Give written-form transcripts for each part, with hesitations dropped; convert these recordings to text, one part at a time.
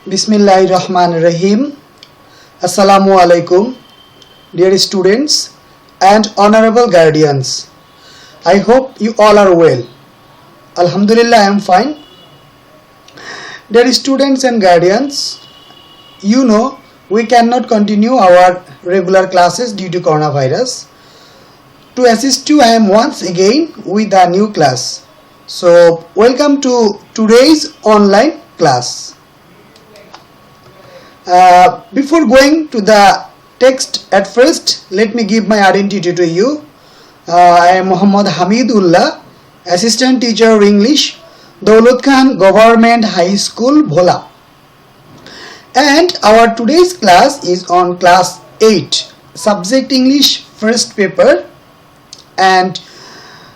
Bismillahirrahmanirrahim. Assalamu alaikum, dear students and honorable guardians. I hope you all are well. Alhamdulillah, I am fine. Dear students and guardians, you know we cannot continue our regular classes due to coronavirus. To assist you, I am once again with a new class. So, welcome to today's online class. Before going to the text, at first let me give my identity to you. I am Muhammad Hamidullah, Assistant Teacher English, Daulat Khan Government High School, Bhola. And our today's class is on class 8, Subject English First Paper and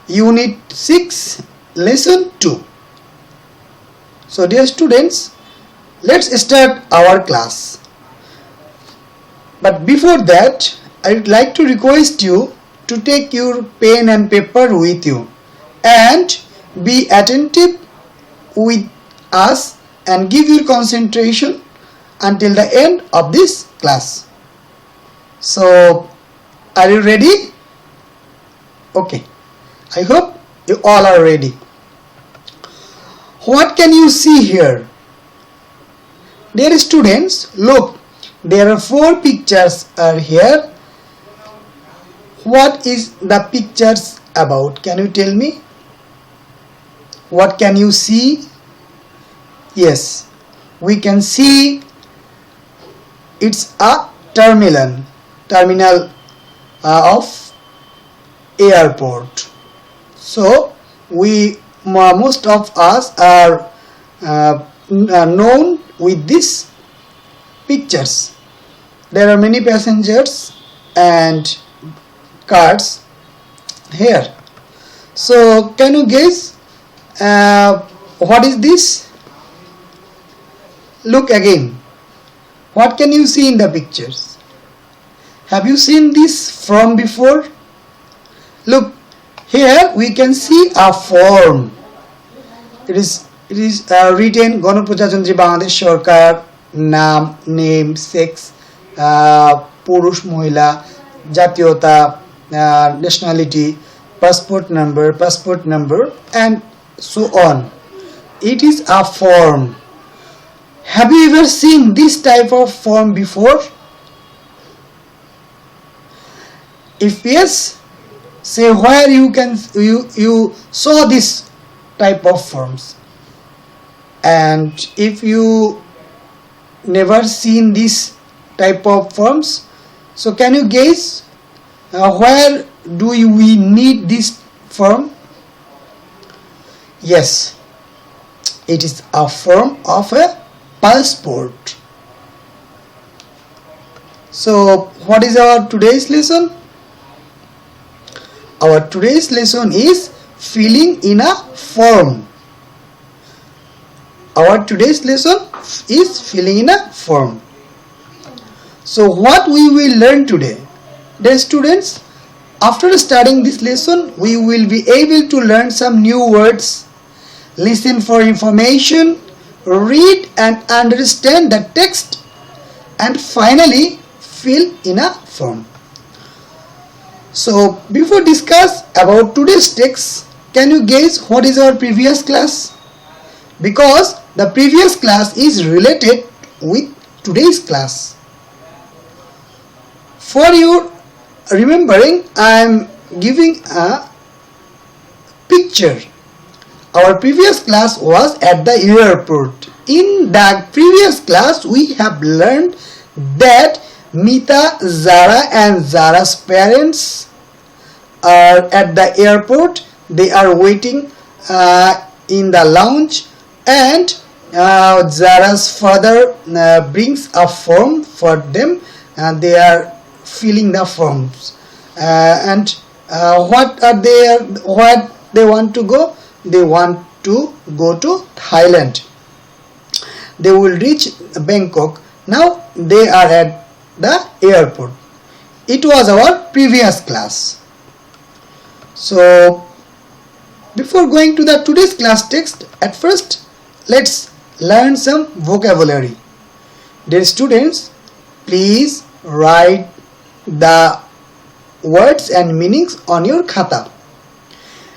Unit 6, Lesson 2. So dear students, let's start our class. But before that, I would like to request you to take your pen and paper with you and be attentive with us and give your concentration until the end of this class. So, are you ready? Okay. I hope you all are ready. What can you see here? Dear students, look, there are 4 pictures are here. What is the pictures about? Can you tell me? What can you see? Yes, we can see it's a terminal of airport. So most of us are known with these pictures. There are many passengers and cars here. So can you guess what is this? Look again. What can you see in the pictures? Have you seen this from before? Look, here we can see a form. It is written Ganaprojajantri Bangladesh Sarkar, name, sex, Purush, Mohila, Jatiyota, nationality, passport number, and so on. It is a form. Have you ever seen this type of form before? If yes, say where you saw this type of forms. And if you never seen this type of forms, so can you guess where do we need this form? Yes, it is a form of a passport. So what is our today's lesson? Our today's lesson is filling in a form. Our today's lesson is filling in a form. So what we will learn today? Dear students, after studying this lesson, we will be able to learn some new words, listen for information, read and understand the text, and finally fill in a form. So before discuss about today's text, can you guess what is our previous class? Because the previous class is related with today's class. For your remembering, I am giving a picture. Our previous class was at the airport. In the previous class, we have learned that Mita, Zara and Zara's parents are at the airport. They are waiting in the lounge, and Zara's father brings a form for them and they are filling the forms. What they want to go? They want to go to Thailand. They will reach Bangkok. Now they are at the airport. It was our previous class. So before going to the today's class text, at first let's learn some vocabulary. Dear students, please write the words and meanings on your khata.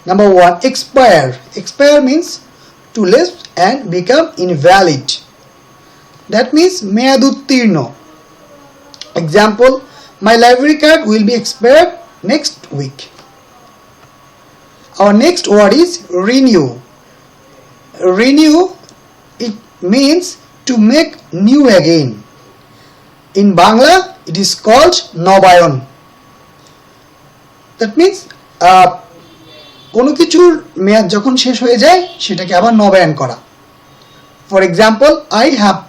Number 1, expire. Expire means to lapse and become invalid. That means মেয়াদ উত্তীর্ণ. Example, my library card will be expired next week. Our next word is renew. Renew, it means to make new again. In Bangla, it is called nobayon. That means কোনো কিছুর মেয়াদ যখন শেষ হয়ে যায় সেটাকে আবার নবায়ন করা. For example, I have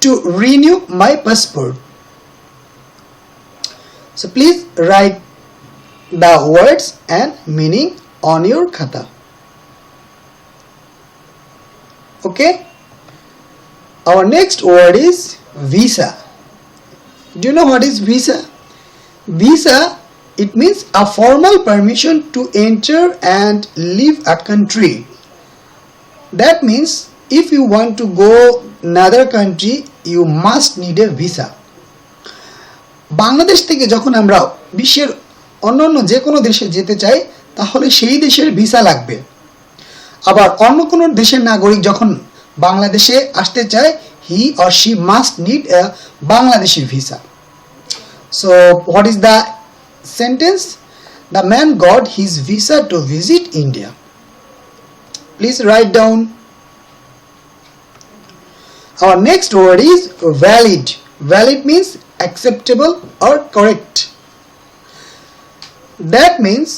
to renew my passport. So please write the words and meaning on your khata. Okay? Our next word is visa. Do you know what is visa? Visa, it means a formal permission to enter and leave a country. That means if you want to go another country, you must need a visa. Bangladesh থেকে যখন আমরা বিশ্বের অন্যান্য যে কোনো দেশে যেতে চাই তাহলে সেই দেশের ভিসা লাগবে। আবার অন্য কোনো দেশের নাগরিক যখন বাংলাদেশে আসতে চায়, he or she must need a Bangladeshi visa. So what is the sentence? The man got his visa to visit India. Please write down. Our next word is valid. Valid means acceptable or correct. That means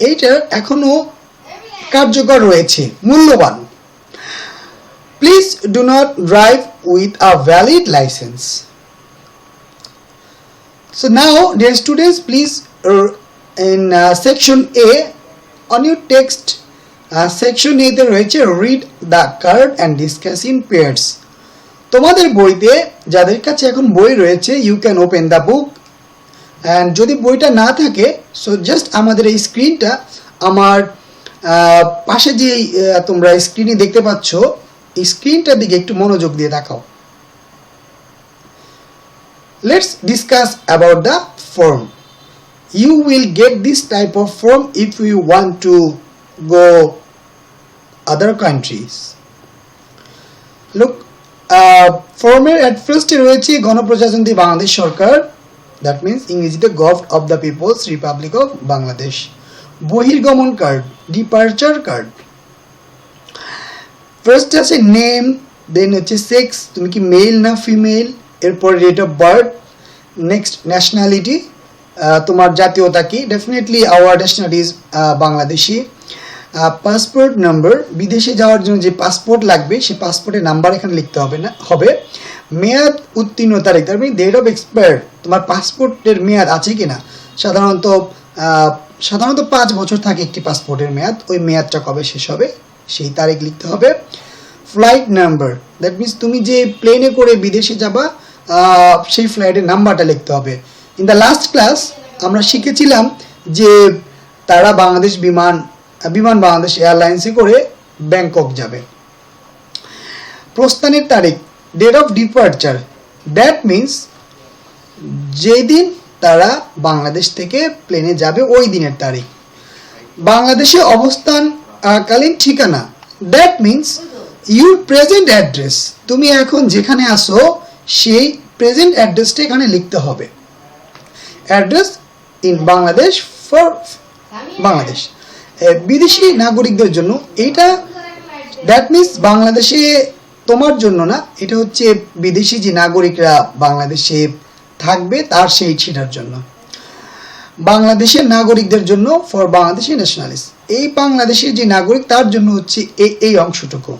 এটা এখনো কার্যকর রয়েছে, মূল্যবান. Please do not drive with a valid license. So now, dear students, please in section A, on your text, section A তে রয়েছে read the card and discuss in pairs. তোমাদের বইতে যাদের কাছে এখন বই রয়েছে, you can open the book, and যদি বইটা না থাকে, so just আমাদের এই স্ক্রিনটা আমার পাশে যে তোমরা স্ক্রিনে দেখতে পাচ্ছ, এই স্ক্রিনটার দিকে একটু মনোযোগ দিয়ে তাকাও. Let's discuss about the form. You will get this type of form if you want to go other countries. Look, ফর্মের at first রয়েছে গণপ্রজাতন্ত্রী বাংলাদেশ সরকার, that means ইংরেজিতে government of the people's republic of Bangladesh. বহির্গমন কার্ড, ডিপারচার কার্ড. ফার্স্ট আছে name, then হচ্ছে sex, তুমি কি মেল না ফিমেল, এরপর date of birth, next nationality, তোমার জাতীয়তা কি, definitely our nationality is Bangladeshi. Passport number, বিদেশে যাওয়ার জন্য যে পাসপোর্ট লাগবে সেই পাসপোর্টের নাম্বার এখানে লিখতে হবে. মেয়াদ উত্তীর্ণ তারিখ, তার মানে ডেট অফ এক্সপায়ার, তোমার পাসপোর্টের মেয়াদ আছে কিনা. সাধারণত 5 বছর থাকে একটি পাসপোর্টের মেয়াদ, ওই মেয়াদটা কবে শেষ হবে সেই তারিখ লিখতে হবে. ফ্লাইট নাম্বার, দ্যাট মিনস তুমি যে প্লেনে করে বিদেশে যাবা সেই ফ্লাইটের নাম্বারটা লিখতে হবে. ইন দ্য লাস্ট ক্লাস আমরা শিখেছিলাম যে তারা বাংলাদেশ বিমান বাংলাদেশ এয়ারলাইন্সে করে ব্যাংকক যাবে. প্রস্থানের তারিখ, date of departure, that means যেদিন তারা বাংলাদেশ থেকে প্লেনে যাবে ওই দিনের তারিখ. বাংলাদেশে অবস্থানকালীন ঠিকানা, that means your present address, তুমি এখন যেখানে আসো সেই প্রেজেন্ট অ্যাড্রেসটা এখানে লিখতে হবে. Address in Bangladesh for Bangladesh. বিদেশি নাগরিকদের জন্য এইটা, দ্যাট মিনস বাংলাদেশে তোমার জন্য না, এটা হচ্ছে বিদেশি যে নাগরিকরা বাংলাদেশে থাকবে তার সেটার জন্য. বাংলাদেশের নাগরিকদের জন্য ফর বাংলাদেশি ন্যাশনালিস্ট, এই বাংলাদেশের যে নাগরিক তার জন্য হচ্ছে এই অংশটুকু.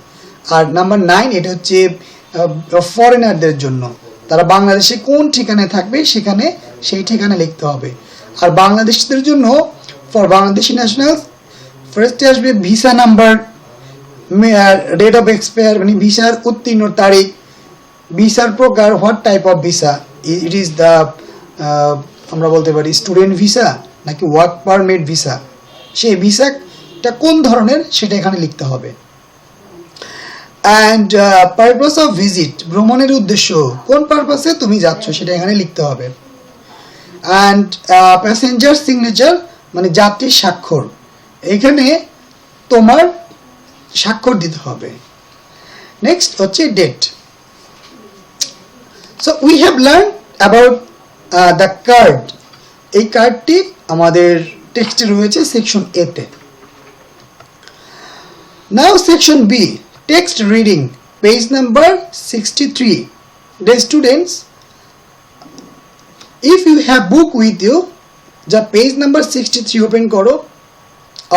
আর নাম্বার 9, এটা হচ্ছে ফরেনারদের জন্য, তারা বাংলাদেশে কোন ঠিকানায় থাকবে সেখানে সেই ঠিকানা লিখতে হবে. আর বাংলাদেশিদের জন্য ফর বাংলাদেশি ন্যাশনালস ফার্স্টে আসবে visa number, date of expire মানে ভিসার উত্তীর্ণ তারিখ, ভিসার প্রকার, what type of visa, it is the আমরা বলতে পারি স্টুডেন্ট ভিসা নাকি ওয়ার্ক পারমিট ভিসা, সেই ভিসাটা কোন ধরনের সেটা এখানে লিখতে হবে. অ্যান্ড পারপাস অফ ভিজিট, ভ্রমণের উদ্দেশ্য, কোন পারপাসে তুমি যাচ্ছ সেটা এখানে লিখতে হবে। অ্যান্ড প্যাসেঞ্জার সিগনেচার মানে যাত্রীর স্বাক্ষর, এখানে তোমার স্বাক্ষর দিতে হবে। নেক্সট হচ্ছে date. So we have learn about the card, এই কার্ডটি আমাদের টেক্সটে রয়েছে সেকশন এ তে। Now section B, text reading, page number 63। Dear students, if you have book with you, যা পেজ নাম্বার 63 ওপেন করো,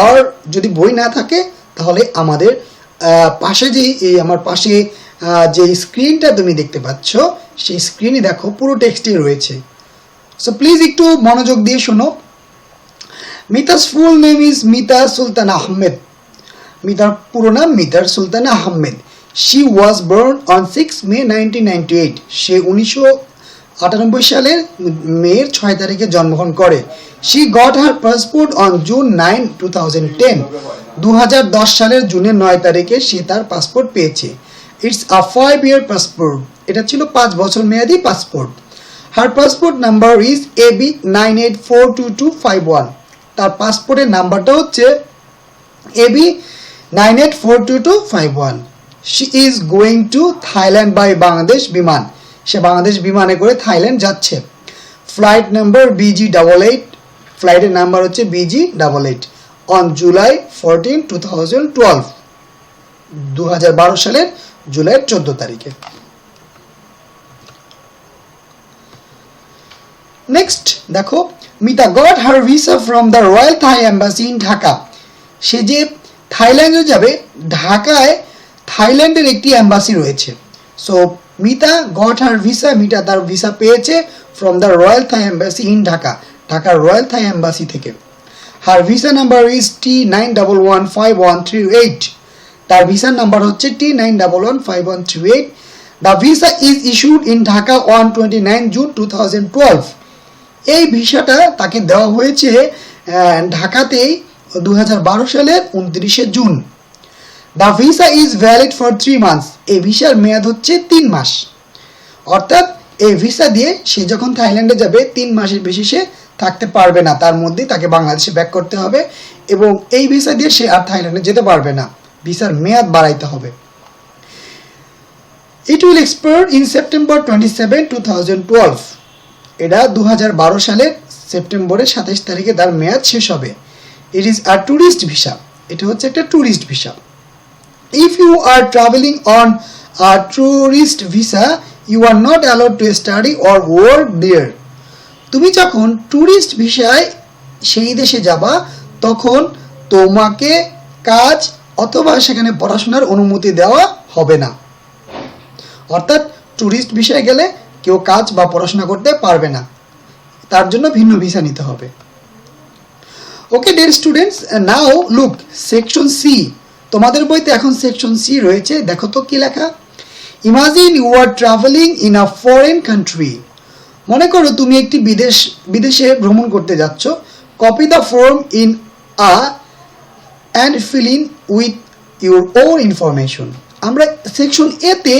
আর যদি বই না থাকে তাহলে আমাদের পাশে যে আমার পাশে যে স্ক্রিনটা তুমি দেখতে পাচ্ছ সেই স্ক্রিনে দেখো পুরো টেক্সটই রয়েছে। সো প্লিজ একটু মনোযোগ দিয়ে শোনো। মিতা's full name is মিতা সুলতান আহমেদ। মিতার পুরো নাম মিতার সুলতান Ahmed. She was born on 6 May 1998, সে 1998 সালের মের 6 তারিখে জন্মগ্রহণ করে। She got her passport on June 9, 2010, 2010 সালের জুনের 9 তারিখে সে তার পাসপোর্ট পেয়েছে। It's a 5-year passport, এটা ছিল 5 বছর মেয়াদী passport. Her passport number is AB 98422251, তার পাসপোর্টের নাম্বারটা হচ্ছে AB 98422251। She is going to Thailand by Bangladesh বিমান, সে বাংলাদেশ বিমানে করে থাইল্যান্ড যাচ্ছে। ফ্লাইট নাম্বার BG88, ফ্লাইটের নাম্বার হচ্ছে BG88, on July 14, 2012, 2012 সালের জুলাই 14 তারিখে। নেক্সট দেখো, Mita got her visa from the royal Thai embassy in Dhaka, সে যে থাইল্যান্ডে যাবে, ঢাকায় থাইল্যান্ডের একটি এম্বাসি রয়েছে। So Mita got her visa, Mita তার ভিসা পেয়েছে from the royal Thai embassy in Dhaka, ঢাকার রয়্যাল থাই এম্বাসি থেকে। হার ভিসা নাম্বার ইজ T9115138, তার ভিসার নাম্বার হচ্ছে T9115138। The visa is issued in Dhaka on 29 June 2012, এই ভিসাটা তাকে দেওয়া হয়েছে ঢাকাতেই 2012 সালের 29 June. The visa is valid for 3 months, এই ভিসার মেয়াদ হচ্ছে 3 মাস। অর্থাৎ এই ভিসা দিয়ে সে যখন থাইল্যান্ডে যাবে 3 মাসের বেশি সে থাকতে পারবে না, তার মধ্যেই তাকে বাংলাদেশে ব্যাক করতে হবে এবং এই ভিসা দিয়ে সে আর থাইল্যান্ডে যেতে পারবে না, ভিসার মেয়াদ বাড়াইতে হবে। It will expire in September 27, 2012, এটা 2012 সালের সেপ্টেম্বরের 27 তারিখে তার মেয়াদ শেষ হবে। It is a tourist visa, এটা হচ্ছে একটা tourist visa. If you are traveling on a tourist visa, you are not allowed to study or work there. তুমি যখন ট্যুরিস্ট ভিসায় সেই দেশে যাবা তখন তোমাকে কাজ অথবা সেখানে পড়াশোনার অনুমতি দেওয়া হবে না। অর্থাৎ ট্যুরিস্ট ভিসায় গেলে কেউ কাজ বা পড়াশোনা করতে পারবে না, তার জন্য ভিন্ন ভিসা নিতে হবে। ওকে ডিয়ার স্টুডেন্টস, নাও লুক সেকশন সি, তোমাদের বইতে এখন সেকশন সি রয়েছে, দেখো তো কি লেখা। Imagine you are travelling in a foreign country, মনে করো তুমি একটি বিদেশে ভ্রমণ করতে যাচ্ছ। Copy the form in a and fill in with your own information. আমরা সেকশন এ তে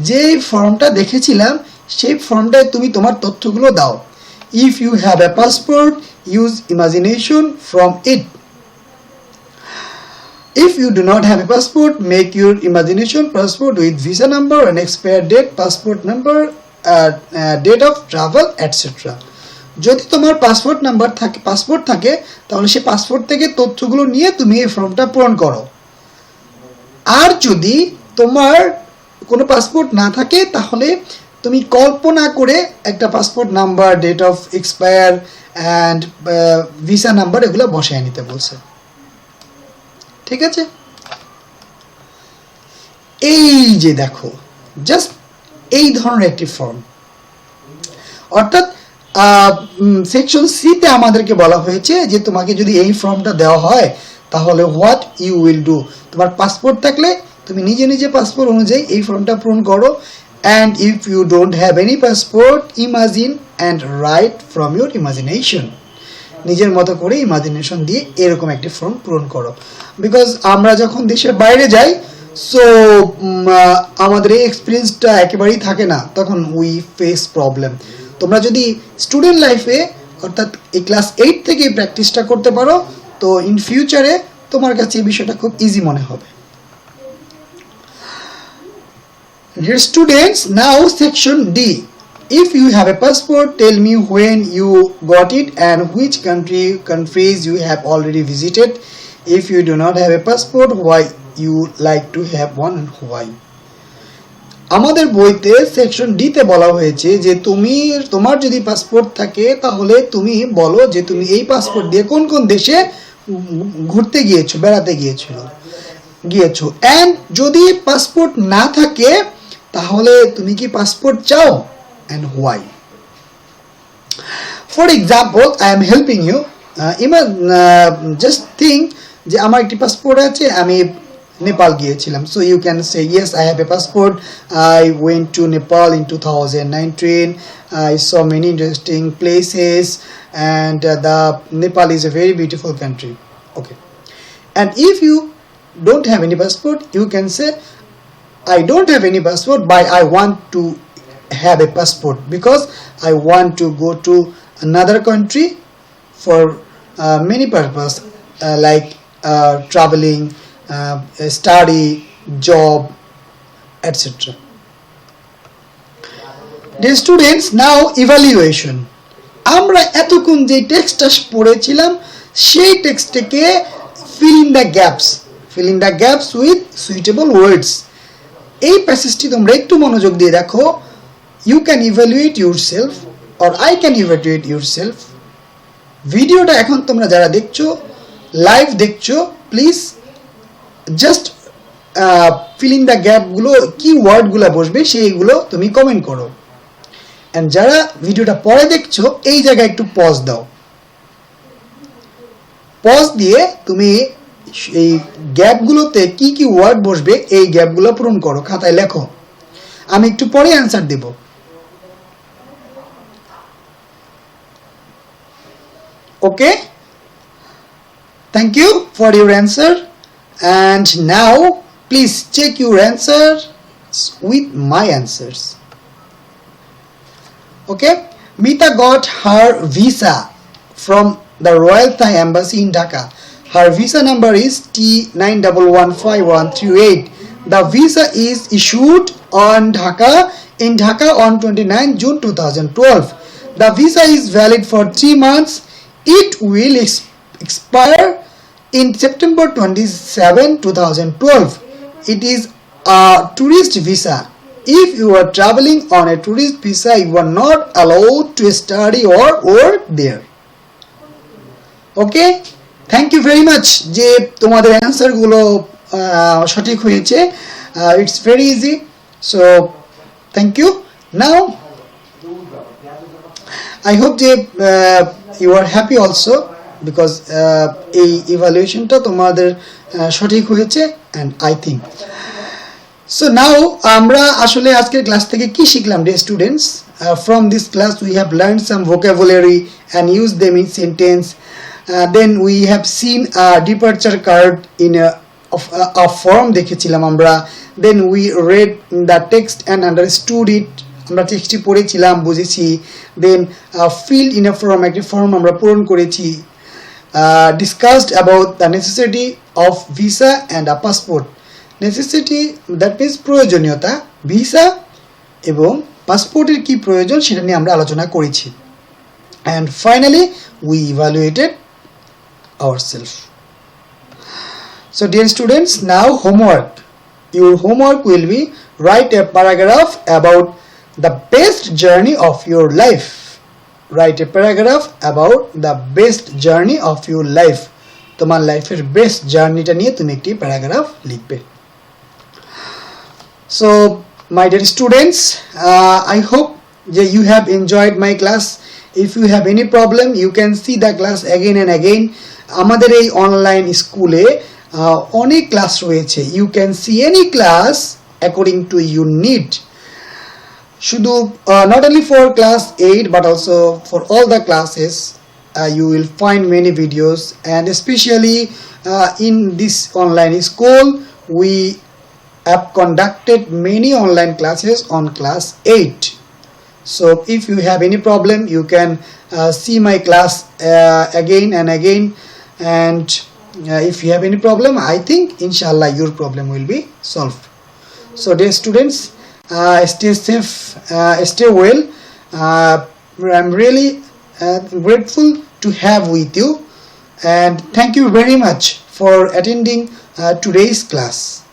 যে ফর্মটা দেখেছিলাম সেই ফর্মটায় তুমি তোমার তথ্যগুলো দাও। If you have a passport, use imagination from it. If you do not have a passport, make your imagination passport with visa number and expire date, passport number, date of travel, etc. যদি তোমার passport থাকে তাহলে সেই passport থেকে তথ্যগুলো নিয়ে তুমি এই ফর্মটা পূরণ করো। আর যদি তোমার কোনো পাসপোর্ট না থাকে তাহলে তুমি কল্পনা করে একটা passport number, date of expire and visa number এগুলো বসায় নিতে বলছে। ঠিক আছে, এই যে দেখো জাস্ট এই ধরনের একটি ফর্ম। অর্থাৎ সেকশন সি তে আমাদেরকে বলা হয়েছে যে তোমাকে যদি এই ফর্মটা দেওয়া হয় তাহলে হোয়াট ইউ উইল ডু। তোমার পাসপোর্ট থাকলে তুমি নিজে নিজে পাসপোর্ট অনুযায়ী এই ফর্মটা পূরণ করো। And if you don't have any passport, imagine and write from your imagination, নিজের মতো করে ইমাজিনেশন দিয়ে এরকম একটি ফর্ম পূরণ করো। বিকজ আমরা যখন দেশের বাইরে যাই সো আমাদের এই এক্সপিরিয়েন্সটা একেবারেই থাকে না, তখন উই ফেস প্রবলেম। তোমরা যদি স্টুডেন্ট লাইফে অর্থাৎ এই ক্লাস 8 থেকে প্র্যাকটিসটা করতে পারো, তো ইন ফিউচারে তোমার কাছে এই বিষয়টা খুব ইজি মনে হবে। Dear students, now section D. If you have a passport, tell me when you got it and which countries you have already visited. If you do not have a passport, why you like to have one and why. আমাদের বইতে section D তে বলা হয়েছে যে তোমার যদি passport থাকে তাহলে তুমি বলো যে তুমি এই পাসপোর্ট দিয়ে কোন কোন দেশে ঘুরতে গিয়েছো, বেড়াতে গিয়েছো। এন্ড যদি পাসপোর্ট না থাকে তাহলে তুমি কি পাসপোর্ট চাও and why. For example, I am helping you. Just think যে আমার একটি পাসপোর্ট আছে, আমি নেপাল গিয়েছিলাম। So you can say yes, I have a passport. I went to Nepal in 2019. I saw many interesting places and the Nepal is a very beautiful country. Okay. And if you don't have any passport, you can say I don't have any passport but I want to have a passport because I want to go to another country for many purpose like traveling, study, job, etc. Dear students, now evaluation. আমরা এতক্ষণ যে টেক্সটটা পড়েছিলাম সেই টেক্সটকে fill in the gaps with suitable words. এই প্যাসেজটি তোমরা একটু মনোযোগ দিয়ে দেখো। You can evaluate yourself or I can evaluate yourself. ভিডিওটা এখন তোমরা যারা দেখছো, লাইভ দেখছো, please just fill in the gap গুলো, কি ওয়ার্ডগুলো বসবে সেইগুলো তুমি কমেন্ট করো। এন্ড যারা ভিডিওটা পরে দেখছো এই জায়গায় একটু পজ দাও, পজ দিয়ে তুমি এই গ্যাপগুলোতে কি কি ওয়ার্ড বসবে এই গ্যাপগুলো পূরণ করো, খাতায় লেখো। আমি একটু পরে অ্যানসার দেব। Okay, thank you for your answer and now please check your answers with my answers. Okay, Mita got her visa from the Royal Thai Embassy in Dhaka. Her visa number is T9115138. The visa is issued in Dhaka on 29 June 2012. The visa is valid for 3 months. It will expire in September 27, 2012. It is a tourist visa. If you are traveling on a tourist visa, you are not allowed to study or work there. Okay? Thank you very much যে তোমাদের answer গুলো সঠিক হয়েছে। It's very easy. So thank you. Now I hope যে you are happy also because এই ইভালুয়েশনটা তোমাদের সঠিক হয়েছে and I think so. Now আমরা আসলে আজকের ক্লাস থেকে কি শিখলাম dear students? From this class we have learned some vocabulary and used them in sentence. Then we have seen a departure card in a form দেখেছিলাম আমরা. Then we read the text and understood it. আমরা টেক্সটটি পড়েছিলাম, বুঝেছি। Then filled in a form, একটি form আমরা পূরণ করেছি। Discussed about the necessity of visa and a passport. Necessity that means প্রয়োজনীয়তা, ভিসা এবং পাসপোর্টের কি প্রয়োজন সেটা নিয়ে আমরা আলোচনা করেছি। And finally we evaluated ourselves. So dear students, now homework. Your homework will be write a paragraph about the best journey of your life. Write a paragraph about the best journey of your life. তোমার লাইফের best জার্নিটা নিয়ে তুমি একটি paragraph লিখবে। So my dear students, I hope that you have enjoyed my class. If you have any problem, you can see the class again and again. আমাদের এই online স্কুলে অনেক ক্লাস রয়েছে। You can see any class according to your need. শুধু not only for class 8 but also for all the classes you will find many videos, and especially in this online school we have conducted many online classes on class 8. So if you have any problem, you can see my class again and again, and if you have any problem, I think inshallah your problem will be solved. So dear students, stay safe, stay well. I'm really grateful to have with you, and thank you very much for attending today's class.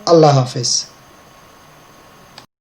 Allah Hafiz.